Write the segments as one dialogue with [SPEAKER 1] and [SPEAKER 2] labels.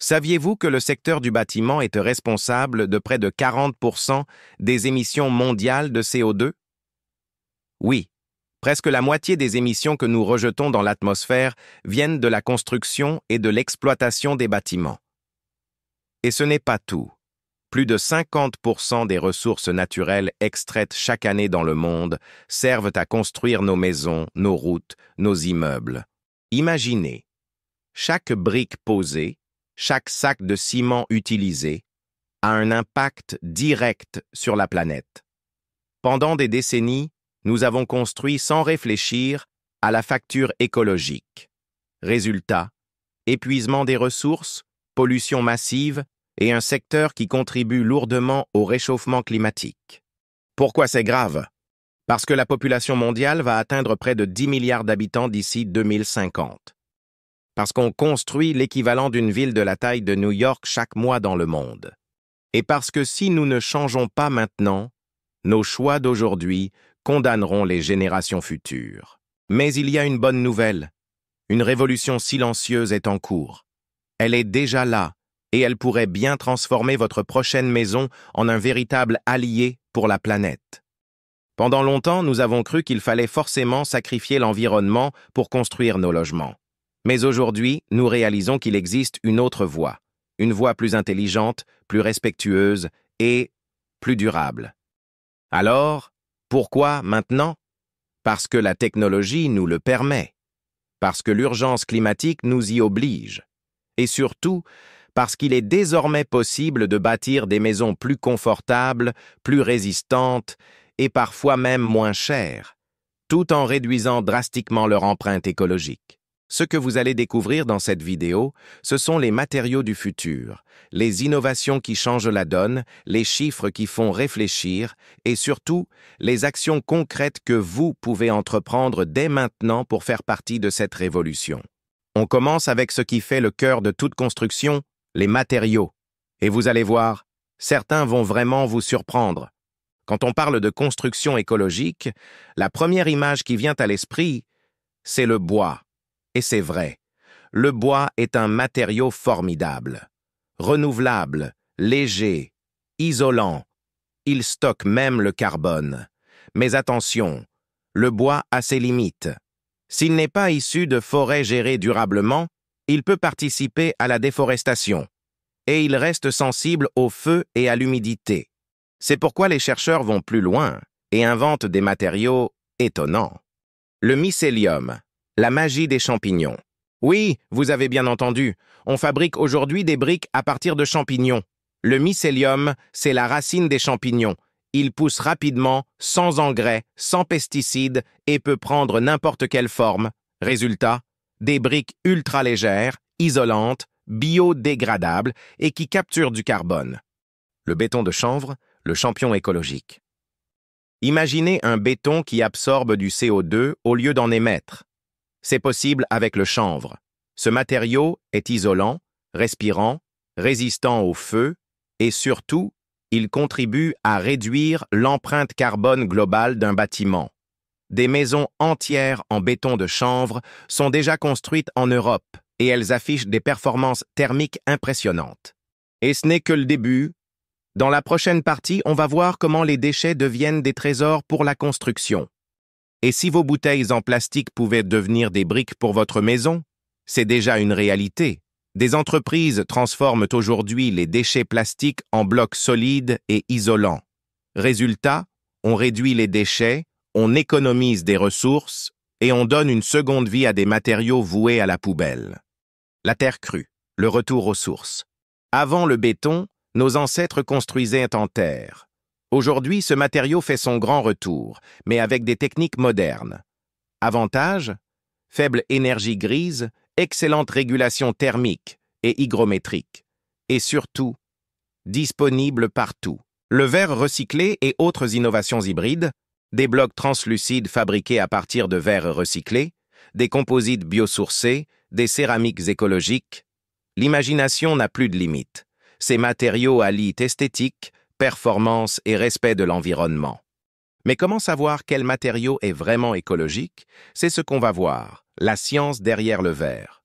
[SPEAKER 1] Saviez-vous que le secteur du bâtiment est responsable de près de 40% des émissions mondiales de CO2? Oui, presque la moitié des émissions que nous rejetons dans l'atmosphère viennent de la construction et de l'exploitation des bâtiments. Et ce n'est pas tout. Plus de 50% des ressources naturelles extraites chaque année dans le monde servent à construire nos maisons, nos routes, nos immeubles. Imaginez, chaque brique posée, chaque sac de ciment utilisé a un impact direct sur la planète. Pendant des décennies, nous avons construit sans réfléchir à la facture écologique. Résultat, épuisement des ressources, pollution massive et un secteur qui contribue lourdement au réchauffement climatique. Pourquoi c'est grave? Parce que la population mondiale va atteindre près de 10 milliards d'habitants d'ici 2050. Parce qu'on construit l'équivalent d'une ville de la taille de New York chaque mois dans le monde. Et parce que si nous ne changeons pas maintenant, nos choix d'aujourd'hui condamneront les générations futures. Mais il y a une bonne nouvelle. Une révolution silencieuse est en cours. Elle est déjà là, et elle pourrait bien transformer votre prochaine maison en un véritable allié pour la planète. Pendant longtemps, nous avons cru qu'il fallait forcément sacrifier l'environnement pour construire nos logements. Mais aujourd'hui, nous réalisons qu'il existe une autre voie, une voie plus intelligente, plus respectueuse et plus durable. Alors, pourquoi maintenant? Parce que la technologie nous le permet, parce que l'urgence climatique nous y oblige, et surtout parce qu'il est désormais possible de bâtir des maisons plus confortables, plus résistantes et parfois même moins chères, tout en réduisant drastiquement leur empreinte écologique. Ce que vous allez découvrir dans cette vidéo, ce sont les matériaux du futur, les innovations qui changent la donne, les chiffres qui font réfléchir et surtout, les actions concrètes que vous pouvez entreprendre dès maintenant pour faire partie de cette révolution. On commence avec ce qui fait le cœur de toute construction, les matériaux. Et vous allez voir, certains vont vraiment vous surprendre. Quand on parle de construction écologique, la première image qui vient à l'esprit, c'est le bois. Et c'est vrai, le bois est un matériau formidable, renouvelable, léger, isolant. Il stocke même le carbone. Mais attention, le bois a ses limites. S'il n'est pas issu de forêts gérées durablement, il peut participer à la déforestation. Et il reste sensible au feu et à l'humidité. C'est pourquoi les chercheurs vont plus loin et inventent des matériaux étonnants. Le mycélium. La magie des champignons. Oui, vous avez bien entendu, on fabrique aujourd'hui des briques à partir de champignons. Le mycélium, c'est la racine des champignons. Il pousse rapidement, sans engrais, sans pesticides et peut prendre n'importe quelle forme. Résultat, des briques ultra légères, isolantes, biodégradables et qui capturent du carbone. Le béton de chanvre, le champion écologique. Imaginez un béton qui absorbe du CO2 au lieu d'en émettre. C'est possible avec le chanvre. Ce matériau est isolant, respirant, résistant au feu et surtout, il contribue à réduire l'empreinte carbone globale d'un bâtiment. Des maisons entières en béton de chanvre sont déjà construites en Europe et elles affichent des performances thermiques impressionnantes. Et ce n'est que le début. Dans la prochaine partie, on va voir comment les déchets deviennent des trésors pour la construction. Et si vos bouteilles en plastique pouvaient devenir des briques pour votre maison, c'est déjà une réalité. Des entreprises transforment aujourd'hui les déchets plastiques en blocs solides et isolants. Résultat, on réduit les déchets, on économise des ressources et on donne une seconde vie à des matériaux voués à la poubelle. La terre crue, le retour aux sources. Avant le béton, nos ancêtres construisaient en terre. Aujourd'hui, ce matériau fait son grand retour, mais avec des techniques modernes. Avantage, faible énergie grise, excellente régulation thermique et hygrométrique. Et surtout, disponible partout. Le verre recyclé et autres innovations hybrides, des blocs translucides fabriqués à partir de verre recyclé, des composites biosourcés, des céramiques écologiques. L'imagination n'a plus de limites. Ces matériaux allient esthétique, performance et respect de l'environnement. Mais comment savoir quel matériau est vraiment écologique? C'est ce qu'on va voir, la science derrière le verre.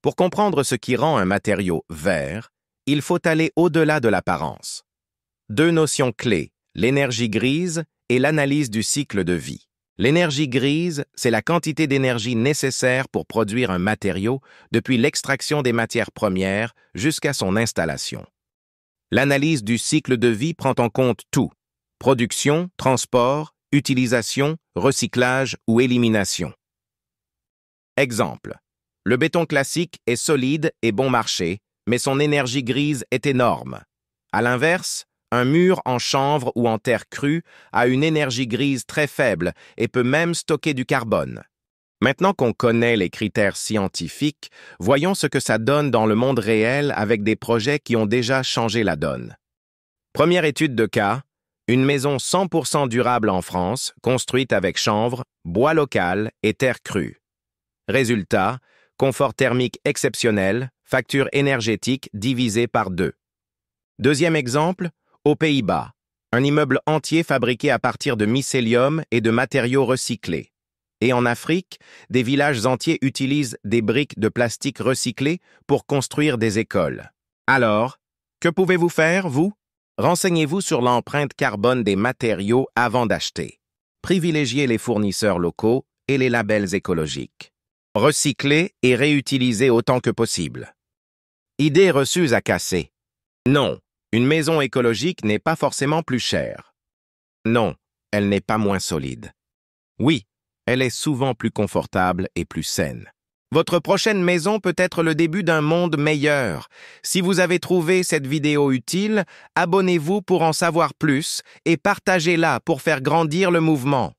[SPEAKER 1] Pour comprendre ce qui rend un matériau vert, il faut aller au-delà de l'apparence. Deux notions clés, l'énergie grise et l'analyse du cycle de vie. L'énergie grise, c'est la quantité d'énergie nécessaire pour produire un matériau depuis l'extraction des matières premières jusqu'à son installation. L'analyse du cycle de vie prend en compte tout: production, transport, utilisation, recyclage ou élimination. Exemple. Le béton classique est solide et bon marché, mais son énergie grise est énorme. À l'inverse, un mur en chanvre ou en terre crue a une énergie grise très faible et peut même stocker du carbone. Maintenant qu'on connaît les critères scientifiques, voyons ce que ça donne dans le monde réel avec des projets qui ont déjà changé la donne. Première étude de cas, une maison 100% durable en France, construite avec chanvre, bois local et terre crue. Résultat, confort thermique exceptionnel, facture énergétique divisée par 2. Deuxième exemple, aux Pays-Bas, un immeuble entier fabriqué à partir de mycélium et de matériaux recyclés. Et en Afrique, des villages entiers utilisent des briques de plastique recyclées pour construire des écoles. Alors, que pouvez-vous faire, vous? Renseignez-vous sur l'empreinte carbone des matériaux avant d'acheter. Privilégiez les fournisseurs locaux et les labels écologiques. Recycler et réutiliser autant que possible. Idées reçues à casser. Non, une maison écologique n'est pas forcément plus chère. Non, elle n'est pas moins solide. Oui, elle est souvent plus confortable et plus saine. Votre prochaine maison peut être le début d'un monde meilleur. Si vous avez trouvé cette vidéo utile, abonnez-vous pour en savoir plus et partagez-la pour faire grandir le mouvement.